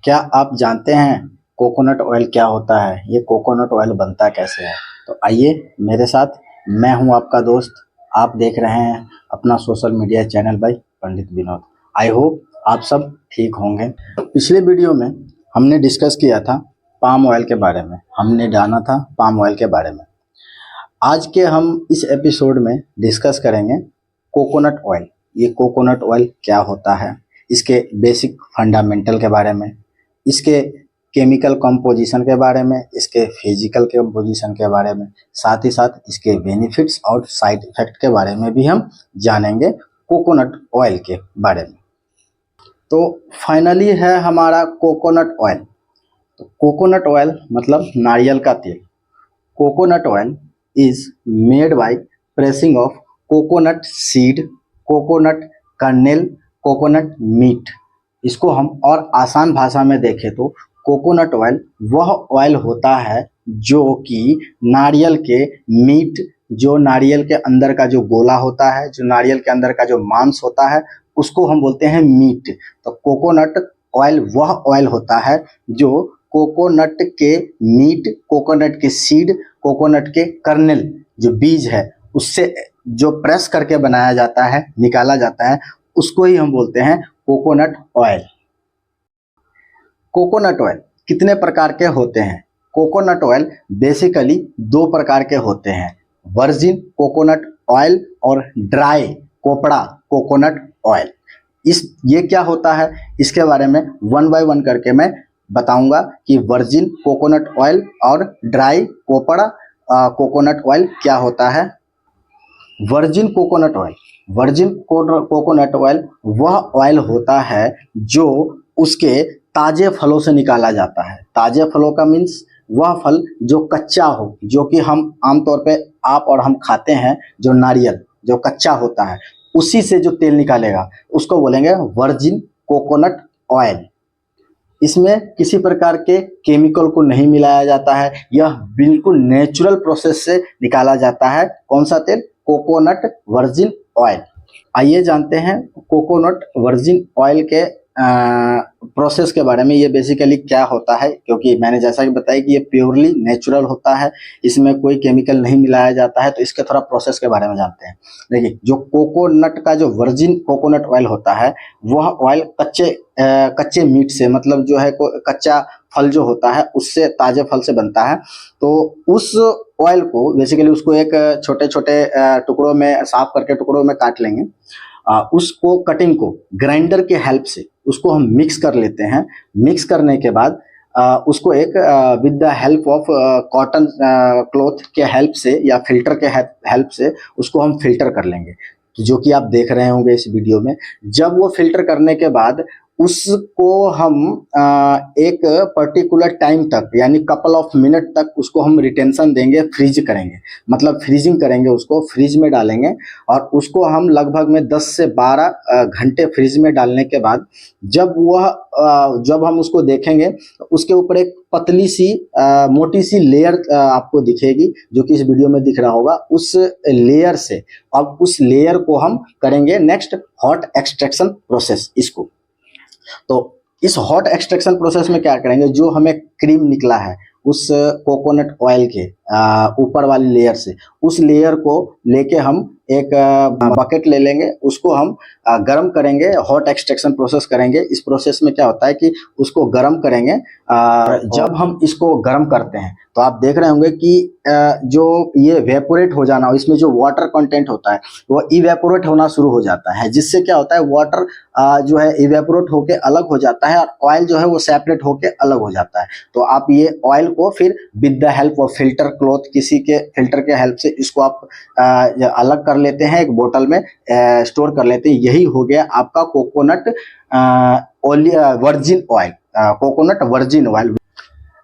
क्या आप जानते हैं कोकोनट ऑयल क्या होता है? ये कोकोनट ऑयल बनता कैसे है? तो आइए मेरे साथ। मैं हूं आपका दोस्त। आप देख रहे हैं अपना social media channel by Pandit Vinod. I hope आप सब ठीक होंगे। पिछले वीडियो में हमने डिस्कस किया था पाम ऑयल के बारे में, हमने जाना था पाम ऑयल के बारे में। आज के हम इस एपिसोड में डिस्कस करेंगे कोकोनट ऑयल। ये कोकोनट ऑयल क्या होता है, इसके बेसिक फंडामेंटल के बारे में, इसके केमिकल कंपोजिशन के बारे में, इसके फिजिकल कंपोजिशन के बारे में, साथ ही साथ इसके बेनिफिट्स और साइड इफेक्ट के बारे में भी हम जानेंगे कोकोनट ऑयल के बारे में। तो फाइनली है हमारा कोकोनट ऑयल। तो कोकोनट ऑयल मतलब नारियल का तेल। Coconut oil is made by pressing of coconut seed, coconut kernel, coconut meat। इसको हम और आसान भाषा में देखें तो कोकोनट ऑयल वह ऑयल होता है जो कि नारियल के मीट, जो नारियल के अंदर का जो गोला होता है, जो नारियल के अंदर का जो मांस होता है, उसको हम बोलते हैं मीट। तो कोकोनट ऑयल वह ऑयल होता है जो कोकोनट के मीट, कोकोनट के सीड, कोकोनट के कर्नेल जो बीज है उससे जो प्रेस करके बनाया जाता है, निकाला जाता है, उसको ही हम बोलते हैं कोकोनट ऑयल। कोकोनट ऑयल कितने प्रकार के होते हैं? कोकोनट ऑयल बेसिकली दो प्रकार के होते हैं, वर्जिन कोकोनट ऑयल और ड्राई कोपड़ा कोकोनट ऑयल। ये क्या होता है, इसके बारे में वन बाय वन करके मैं बताऊंगा कि वर्जिन कोकोनट ऑयल और ड्राई कोपड़ा कोकोनट ऑयल क्या होता है। Virgin coconut oil, virgin coconut oil वह ऑयल होता है जो उसके ताजे फलों से निकाला जाता है। ताजे फलों का मीन्स वह फल जो कच्चा हो, जो कि हम आमतौर पे आप और हम खाते हैं, जो नारियल जो कच्चा होता है उसी से जो तेल निकालेगा उसको बोलेंगे वर्जिन कोकोनट ऑयल। इसमें किसी प्रकार के केमिकल को नहीं मिलाया जाता है, यह बिल्कुल नेचुरल प्रोसेस से निकाला जाता है। कौन सा तेल? Coconut virgin oil. आइए जानते हैं कोकोनट वर्जिन ऑयल के प्रोसेस के बारे में। ये बेसिकली क्या होता है, क्योंकि मैंने जैसा कि बताया कि ये प्योरली नेचुरल होता है, इसमें कोई केमिकल नहीं मिलाया जाता है। तो इसके थोड़ा प्रोसेस के बारे में जानते हैं। देखिए, जो कोकोनट का जो वर्जिन कोकोनट ऑयल होता है वह ऑयल कच्चे मीट से, मतलब जो है कच्चा फल जो होता है उससे, ताजे फल से बनता है। तो उस ऑयल को बेसिकली उसको एक छोटे छोटे टुकड़ों में, साफ करके टुकड़ों में काट लेंगे। उसको कटिंग को ग्राइंडर के हेल्प से उसको हम मिक्स कर लेते हैं। मिक्स करने के बाद उसको एक with the help of cotton cloth के हेल्प से या फिल्टर के हेल्प से उसको हम फिल्टर कर लेंगे, जो कि आप देख रहे होंगे इस वीडियो में। जब वो फिल्टर करने के बाद उसको हम एक पर्टिकुलर टाइम तक, यानी कपल ऑफ मिनट तक उसको हम रिटेंशन देंगे, फ्रीज करेंगे, मतलब फ्रीजिंग करेंगे, उसको फ्रीज में डालेंगे। और उसको हम लगभग में 10 से 12 घंटे फ्रीज में डालने के बाद जब हम उसको देखेंगे तो उसके ऊपर एक पतली सी मोटी सी लेयर आपको दिखेगी, जो कि इस वीडियो में दिख रहा होगा। उस लेयर से अब उस लेयर को हम करेंगे नेक्स्ट हॉट एक्सट्रैक्शन प्रोसेस। इसको तो इस हॉट एक्सट्रैक्शन प्रोसेस में क्या करेंगे, जो हमें क्रीम निकला है उस कोकोनट ऑयल के ऊपर वाली लेयर से, उस लेयर को लेके हम एक बकेट ले लेंगे, उसको हम गर्म करेंगे, हॉट एक्सट्रैक्शन प्रोसेस करेंगे। इस प्रोसेस में क्या होता है कि उसको गर्म करेंगे। जब हम इसको गर्म करते हैं तो आप देख रहे होंगे कि जो ये वेपोरेट हो जाना, इसमें जो वाटर कंटेंट होता है वो इवेपोरेट होना शुरू हो जाता है, जिससे क्या होता है वाटर जो है इवेपोरेट होके अलग हो जाता है और ऑयल जो है वो सेपरेट होके अलग हो जाता है। तो आप ये ऑयल को फिर with the help of filter cloth, किसी के फिल्टर के हेल्प से इसको आप अलग कर लेते हैं, एक बोतल में स्टोर कर लेते हैं। यही हो गया आपका coconut virgin oil, coconut virgin oil.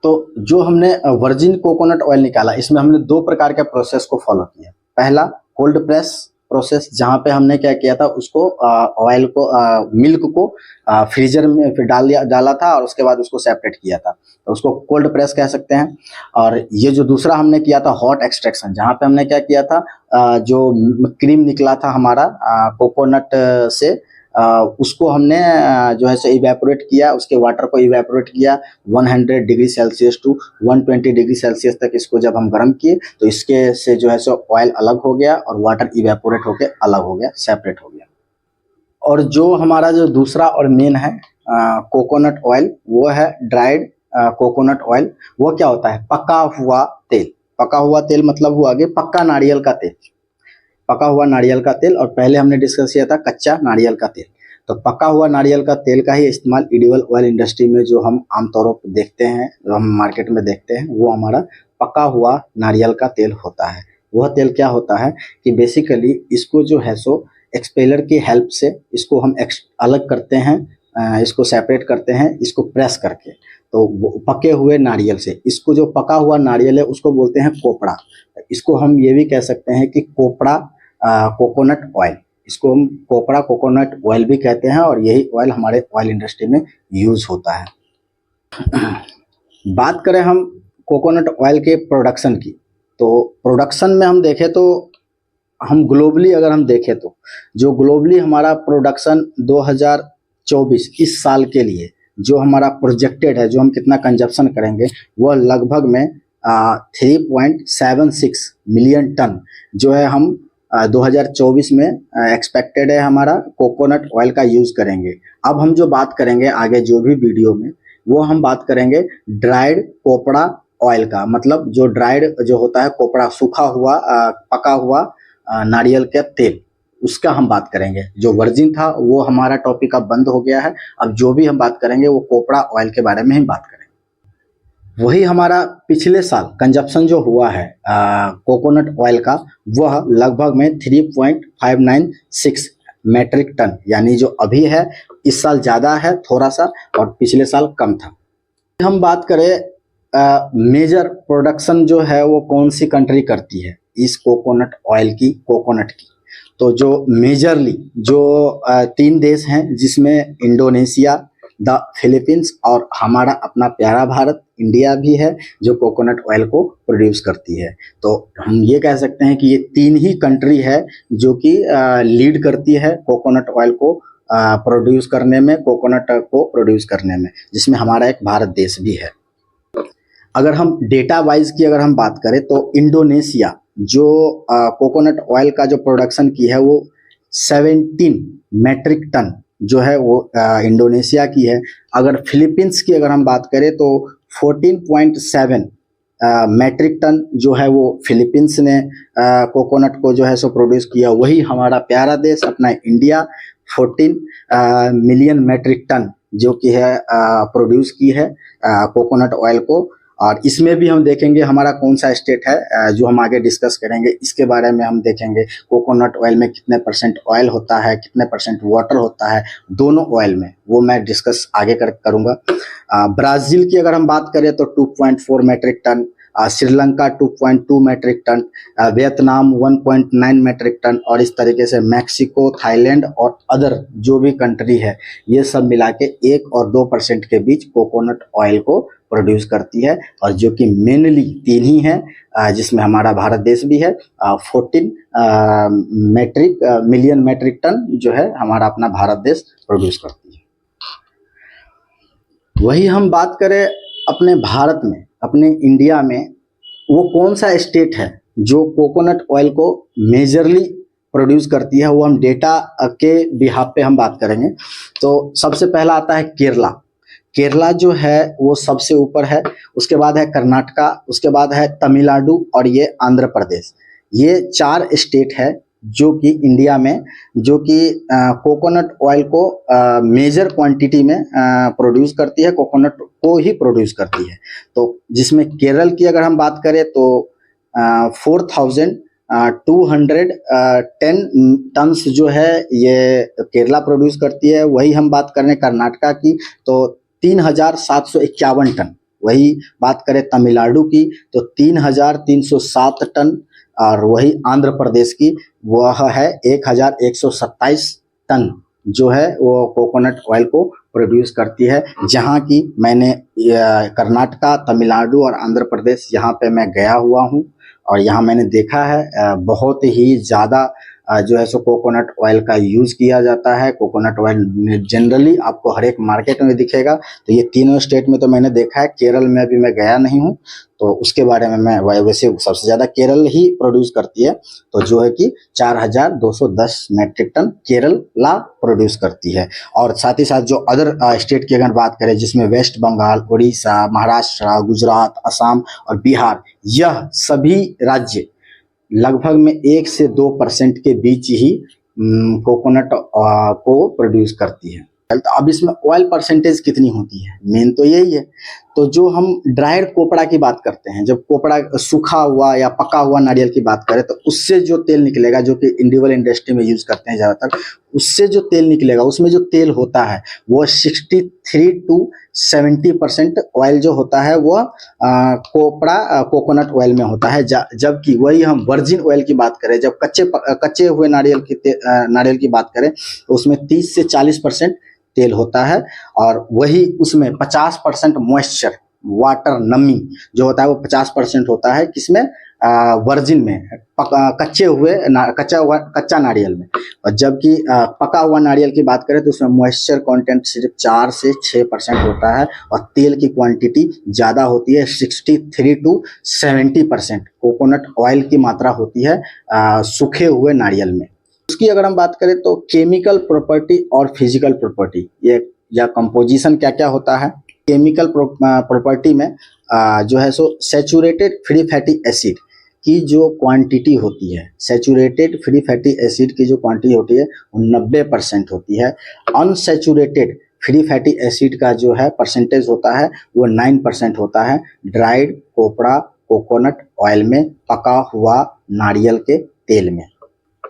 तो जो हमने वर्जिन कोकोनट ऑयल निकाला, इसमें हमने दो प्रकार के प्रोसेस को फॉलो किया। पहला कोल्ड प्रेस प्रोसेस, जहाँ पे हमने क्या किया था, उसको ऑयल को मिल्क को फ्रीजर में फिर डाला था और उसके बाद उसको सेपरेट किया था, तो उसको कोल्ड प्रेस कह सकते हैं। और ये जो दूसरा हमने किया था हॉट एक्सट्रैक्शन, जहाँ पे हमने क्या किया था, जो क्रीम निकला था हमारा कोकोनट से, उसको हमने जो है सो इवेपोरेट किया, उसके वाटर को इवेपोरेट किया 100 degree Celsius to 120 degree Celsius तक इसको जब हम गर्म किए तो इसके से जो है सो ऑयल अलग हो गया और वाटर इवेपोरेट होके अलग हो गया, सेपरेट हो गया। और जो हमारा जो दूसरा और मेन है कोकोनट ऑयल, वो है ड्राइड कोकोनट ऑयल। वो क्या होता है? पका हुआ तेल। पका हुआ तेल मतलब हुआ कि पक्का नारियल का तेल, पका हुआ नारियल का तेल। और पहले हमने डिस्कस किया था कच्चा नारियल का तेल। तो पका हुआ नारियल का तेल का ही इस्तेमाल एडिबल ऑयल इंडस्ट्री में जो हम आमतौर पर देखते हैं, जो हम मार्केट में देखते हैं, वो हमारा पका हुआ नारियल का तेल होता है। वह तेल क्या होता है कि बेसिकली इसको जो है सो एक्सपेलर की हेल्प से इसको हम अलग करते हैं, इसको सेपरेट करते हैं, इसको प्रेस करके। तो पके हुए नारियल से, इसको जो पका हुआ नारियल है उसको बोलते हैं कोपड़ा। इसको हम ये भी कह सकते हैं कि कोपड़ा कोकोनट ऑयल, इसको हम कोपड़ा कोकोनट ऑयल भी कहते हैं और यही ऑयल हमारे ऑयल इंडस्ट्री में यूज होता है। बात करें हम कोकोनट ऑयल के प्रोडक्शन की, तो प्रोडक्शन में हम देखें तो हम ग्लोबली अगर हम देखें तो जो ग्लोबली हमारा प्रोडक्शन 2024 इस साल के लिए जो हमारा प्रोजेक्टेड है, जो हम कितना कंजप्शन करेंगे, वह लगभग में 3.76 मिलियन टन जो है हम 2024 में एक्सपेक्टेड है हमारा कोकोनट ऑयल का यूज़ करेंगे। अब हम जो बात करेंगे आगे जो भी वीडियो में, वो हम बात करेंगे ड्राइड कोपड़ा ऑयल का। मतलब जो ड्राइड जो होता है कोपड़ा, सूखा हुआ पका हुआ नारियल का तेल, उसका हम बात करेंगे। जो वर्जिन था वो हमारा टॉपिक अब बंद हो गया है। अब जो भी हम बात करेंगे वो कोपड़ा ऑयल के बारे में ही बात करेंगे। वही हमारा पिछले साल कंजप्शन जो हुआ है कोकोनट ऑयल का, वह लगभग में 3.596 मैट्रिक टन, यानी जो अभी है इस साल ज़्यादा है थोड़ा सा और पिछले साल कम था। हम बात करें मेजर प्रोडक्शन जो है वो कौन सी कंट्री करती है इस कोकोनट ऑयल की, कोकोनट की, तो जो मेजरली जो 3 देश हैं जिसमें इंडोनेशिया, द फिलीपींस और हमारा अपना प्यारा भारत इंडिया भी है जो कोकोनट ऑयल को प्रोड्यूस करती है। तो हम ये कह सकते हैं कि ये 3 ही कंट्री है जो कि लीड करती है कोकोनट ऑयल को प्रोड्यूस करने में, कोकोनट को प्रोड्यूस करने में, जिसमें हमारा एक भारत देश भी है। अगर हम डेटा वाइज की अगर हम बात करें तो इंडोनेशिया जो कोकोनट ऑयल का जो प्रोडक्शन की है वो 17 मैट्रिक टन जो है वो इंडोनेशिया की है। अगर फिलीपींस की अगर हम बात करें तो 14.7 मैट्रिक टन जो है वो फिलीपींस ने कोकोनट को जो है सो प्रोड्यूस किया। वही हमारा प्यारा देश अपना इंडिया 14 मिलियन मैट्रिक टन जो कि है प्रोड्यूस की है कोकोनट ऑयल को। और इसमें भी हम देखेंगे हमारा कौन सा स्टेट है जो हम आगे डिस्कस करेंगे, इसके बारे में हम देखेंगे कोकोनट ऑयल में कितने परसेंट ऑयल होता है, कितने परसेंट वाटर होता है, दोनों ऑयल में, वो मैं डिस्कस आगे करूँगा। ब्राज़ील की अगर हम बात करें तो 2.4 metric ton, Sri Lanka 2.2 metric ton, Vietnam 1.9 metric ton, और इस तरीके से मैक्सिको, थाईलैंड और अदर जो भी कंट्री है ये सब मिला के 1 और 2% के बीच कोकोनट ऑयल को प्रोड्यूस करती है। और जो कि मेनली 3 ही हैं जिसमें हमारा भारत देश भी है। 14 मिलियन मैट्रिक टन जो है हमारा अपना भारत देश प्रोड्यूस करती है। वही हम बात करें अपने भारत में, अपने इंडिया में, वो कौन सा स्टेट है जो कोकोनट ऑयल को मेजरली प्रोड्यूस करती है, वो हम डेटा के बिहाफ पे हम बात करेंगे। तो सबसे पहला आता है केरला। केरला जो है वो सबसे ऊपर है, उसके बाद है कर्नाटका, उसके बाद है तमिलनाडु और ये आंध्र प्रदेश। ये 4 स्टेट है जो कि इंडिया में जो कि कोकोनट ऑयल को मेजर क्वांटिटी में प्रोड्यूस करती है, कोकोनट को ही प्रोड्यूस करती है। तो जिसमें केरल की अगर हम बात करें तो 4,210 टन्स जो है ये केरला प्रोड्यूस करती है। वही हम बात करें कर्नाटका की तो 3,751 टन। वही बात करें तमिलनाडु की तो 3,307 टन। और वही आंध्र प्रदेश की वह है 1,127 टन जो है वो कोकोनट ऑयल को प्रोड्यूस करती है। जहाँ की मैंने कर्नाटका, तमिलनाडु और आंध्र प्रदेश यहाँ पे मैं गया हुआ हूँ और यहाँ मैंने देखा है बहुत ही ज़्यादा जो है सो कोकोनट ऑयल का यूज़ किया जाता है। कोकोनट ऑयल जनरली आपको हर एक मार्केट में दिखेगा। तो ये तीनों स्टेट में तो मैंने देखा है, केरल में अभी मैं गया नहीं हूँ तो उसके बारे में मैं वैसे सबसे ज़्यादा केरल ही प्रोड्यूस करती है, तो जो है कि 4210 मैट्रिक टन केरला प्रोड्यूस करती है। और साथ ही साथ जो अदर स्टेट की अगर बात करें जिसमें वेस्ट बंगाल, उड़ीसा, महाराष्ट्र, गुजरात, असम और बिहार, यह सभी राज्य लगभग में 1 से 2% के बीच ही कोकोनट को प्रोड्यूस करती है। तो अब इसमें ऑयल परसेंटेज कितनी होती है, मेन तो यही है। तो जो हम ड्राइड कोपड़ा की बात करते हैं, जब कोपड़ा सूखा हुआ या पका हुआ नारियल की बात करें तो उससे जो तेल निकलेगा, जो कि इंडिविजुअल इंडस्ट्री में यूज करते हैं ज़्यादातर, उससे जो तेल निकलेगा उसमें जो तेल होता है वो 63 to 70% ऑयल जो होता है वह कोकोनट ऑयल में होता है। जबकि वही हम वर्जिन ऑयल की बात करें, जब कच्चे हुए नारियल की बात करें तो उसमें 30 से 40% तेल होता है। और वही उसमें 50% मॉइस्चर, वाटर, नमी जो होता है वो 50% होता है। किसमें? वर्जिन में, कच्चा नारियल में। और जबकि पका हुआ नारियल की बात करें तो उसमें मॉइस्चर कंटेंट सिर्फ 4 से 6% होता है और तेल की क्वांटिटी ज़्यादा होती है, 63 to 70% कोकोनट ऑयल की मात्रा होती है सूखे हुए नारियल में। उसकी अगर हम बात करें तो केमिकल प्रॉपर्टी और फिजिकल प्रॉपर्टी, ये या कंपोजिशन क्या क्या होता है। केमिकल प्रॉपर्टी में जो है सो सैचुरेटेड फ्री फैटी एसिड की जो क्वांटिटी होती है, सैचुरेटेड फ्री फैटी एसिड की जो क्वांटिटी होती है वो 90% होती है। अनसैचुरेटेड फ्री फैटी एसिड का जो है परसेंटेज होता है वो 9% होता है ड्राइड कोपड़ा कोकोनट ऑयल में, पका हुआ नारियल के तेल में।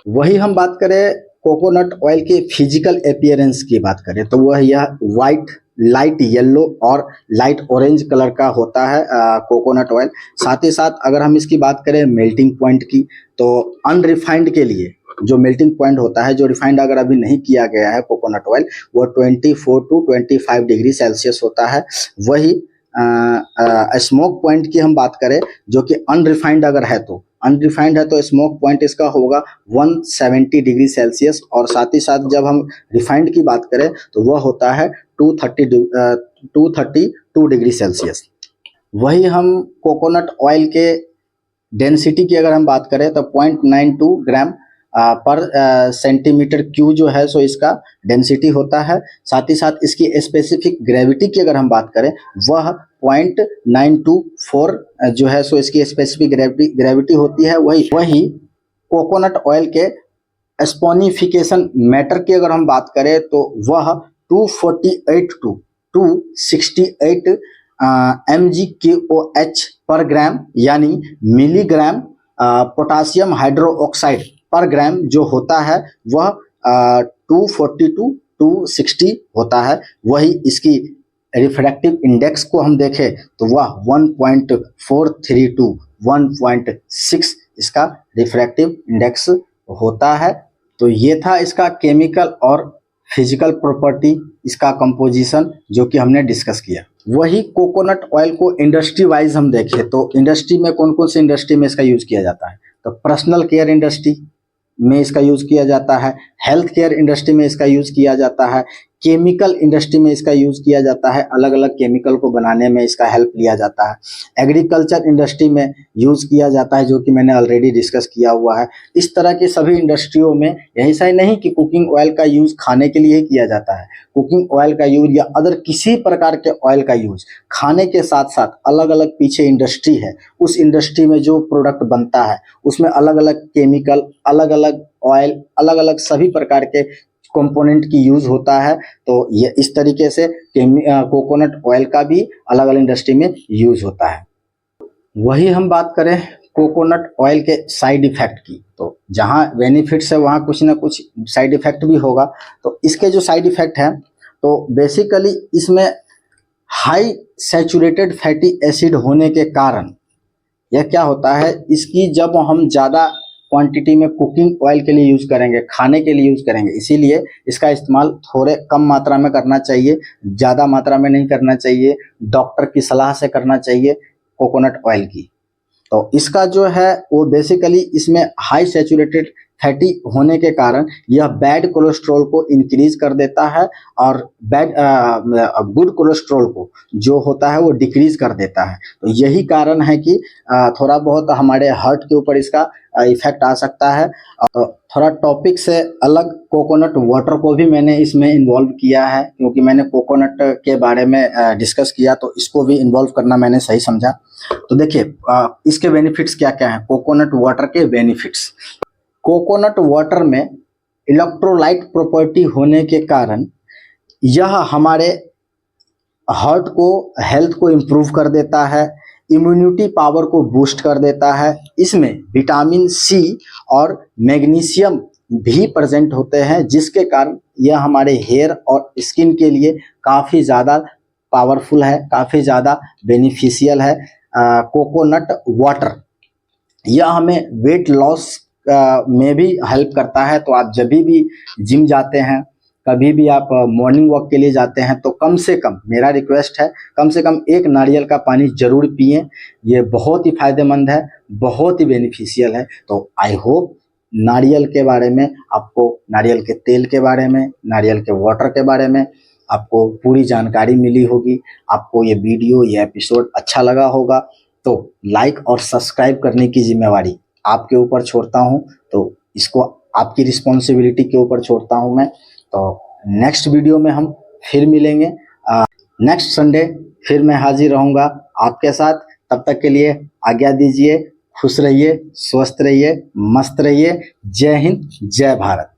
वही हम बात करें कोकोनट ऑयल के फिजिकल अपीयरेंस की बात करें तो वह यह वाइट, लाइट येलो और लाइट ऑरेंज कलर का होता है कोकोनट ऑयल। साथ ही साथ अगर हम इसकी बात करें मेल्टिंग पॉइंट की, तो अनरिफाइंड के लिए जो मेल्टिंग पॉइंट होता है, जो रिफाइंड अगर अभी नहीं किया गया है कोकोनट ऑयल, वो 24 to 25 डिग्री सेल्सियस होता है। वही स्मोक पॉइंट की हम बात करें जो कि अनरिफाइंड अगर है तो स्मोक पॉइंट इसका होगा 170 डिग्री सेल्सियस। और साथ ही साथ जब हम रिफाइंड की बात करें तो वह होता है 232 डिग्री सेल्सियस। वही हम कोकोनट ऑयल के डेंसिटी की अगर हम बात करें तो 0.92 ग्राम पर सेंटीमीटर क्यू जो है सो इसका डेंसिटी होता है। साथ ही साथ इसकी स्पेसिफिक ग्रेविटी की अगर हम बात करें वह 0.924 जो है सो इसकी स्पेसिफिक ग्रेविटी होती है। वही कोकोनट ऑयल के स्पोनिफिकेशन मैटर की अगर हम बात करें तो वह 248 to 268 mgKOH पर ग्राम, यानी मिलीग्राम पोटासियम हाइड्रोक्साइड पर ग्राम जो होता है वह 240 to 260 होता है। वही इसकी रिफ्रैक्टिव इंडेक्स को हम देखें तो वह 1.43 to 1.6 इसका रिफ्रैक्टिव इंडेक्स होता है। तो ये था इसका केमिकल और फिजिकल प्रॉपर्टी, इसका कंपोजिशन जो कि हमने डिस्कस किया। वही कोकोनट ऑयल को इंडस्ट्री वाइज हम देखें तो इंडस्ट्री में कौन कौन सी इंडस्ट्री में इसका यूज किया जाता है, तो पर्सनल केयर इंडस्ट्री में इसका यूज किया जाता है, हेल्थ केयर इंडस्ट्री में इसका यूज किया जाता है, केमिकल इंडस्ट्री में इसका यूज किया जाता है, अलग अलग केमिकल को बनाने में इसका हेल्प लिया जाता है, एग्रीकल्चर इंडस्ट्री में यूज किया जाता है जो कि मैंने ऑलरेडी डिस्कस किया हुआ है। इस तरह के सभी इंडस्ट्रियों में यही सही नहीं कि कुकिंग ऑयल का यूज खाने के लिए ही किया जाता है। कुकिंग ऑयल का यूज या अदर किसी प्रकार के ऑयल का यूज खाने के साथ साथ अलग अलग पीछे इंडस्ट्री है, उस इंडस्ट्री में जो प्रोडक्ट बनता है उसमें अलग अलग केमिकल, अलग अलग ऑयल, अलग अलग सभी प्रकार के कंपोनेंट की यूज होता है। तो ये इस तरीके से कोकोनट ऑयल का भी अलग अलग इंडस्ट्री में यूज होता है। वही हम बात करें कोकोनट ऑयल के साइड इफेक्ट की, तो जहाँ बेनिफिट्स है वहाँ कुछ ना कुछ साइड इफेक्ट भी होगा। तो इसके जो साइड इफेक्ट हैं तो बेसिकली इसमें हाई सैचुरेटेड फैटी एसिड होने के कारण यह क्या होता है, इसकी जब हम ज़्यादा क्वांटिटी में कुकिंग ऑयल के लिए यूज़ करेंगे, खाने के लिए यूज़ करेंगे, इसीलिए इसका इस्तेमाल थोड़े कम मात्रा में करना चाहिए, ज़्यादा मात्रा में नहीं करना चाहिए, डॉक्टर की सलाह से करना चाहिए कोकोनट ऑयल की। तो इसका जो है वो बेसिकली इसमें हाई सैचुरेटेड फैटी होने के कारण यह बैड कोलेस्ट्रॉल को इंक्रीज कर देता है और गुड कोलेस्ट्रॉल को जो होता है वो डिक्रीज कर देता है। तो यही कारण है कि थोड़ा बहुत हमारे हार्ट के ऊपर इसका इफेक्ट आ सकता है। थोड़ा टॉपिक से अलग कोकोनट वाटर को भी मैंने इसमें इन्वॉल्व किया है, क्योंकि मैंने कोकोनट के बारे में डिस्कस किया तो इसको भी इन्वॉल्व करना मैंने सही समझा। तो देखिए इसके बेनिफिट्स क्या क्या हैं, कोकोनट वाटर के बेनिफिट्स। कोकोनट वाटर में इलेक्ट्रोलाइट प्रॉपर्टी होने के कारण यह हमारे हार्ट को हेल्थ को इम्प्रूव कर देता है, इम्यूनिटी पावर को बूस्ट कर देता है। इसमें विटामिन सी और मैग्नीशियम भी प्रेजेंट होते हैं, जिसके कारण यह हमारे हेयर और स्किन के लिए काफ़ी ज़्यादा पावरफुल है, काफ़ी ज़्यादा बेनिफिशियल है। कोकोनट वाटर यह हमें वेट लॉस में भी हेल्प करता है। तो आप जब भी जिम जाते हैं, कभी भी आप मॉर्निंग वॉक के लिए जाते हैं, तो कम से कम मेरा रिक्वेस्ट है, कम से कम एक नारियल का पानी जरूर पिएं। ये बहुत ही फायदेमंद है, बहुत ही बेनिफिशियल है। तो आई होप नारियल के बारे में आपको, नारियल के तेल के बारे में, नारियल के वाटर के बारे में आपको पूरी जानकारी मिली होगी। आपको ये वीडियो, ये एपिसोड अच्छा लगा होगा तो लाइक और सब्सक्राइब करने की जिम्मेवारी आपके ऊपर छोड़ता हूँ। तो इसको आपकी रिस्पॉन्सिबिलिटी के ऊपर छोड़ता हूँ मैं। तो नेक्स्ट वीडियो में हम फिर मिलेंगे। नेक्स्ट संडे फिर मैं हाजिर रहूँगा आपके साथ। तब तक के लिए आज्ञा दीजिए। खुश रहिए, स्वस्थ रहिए, मस्त रहिए। जय हिंद, जय भारत।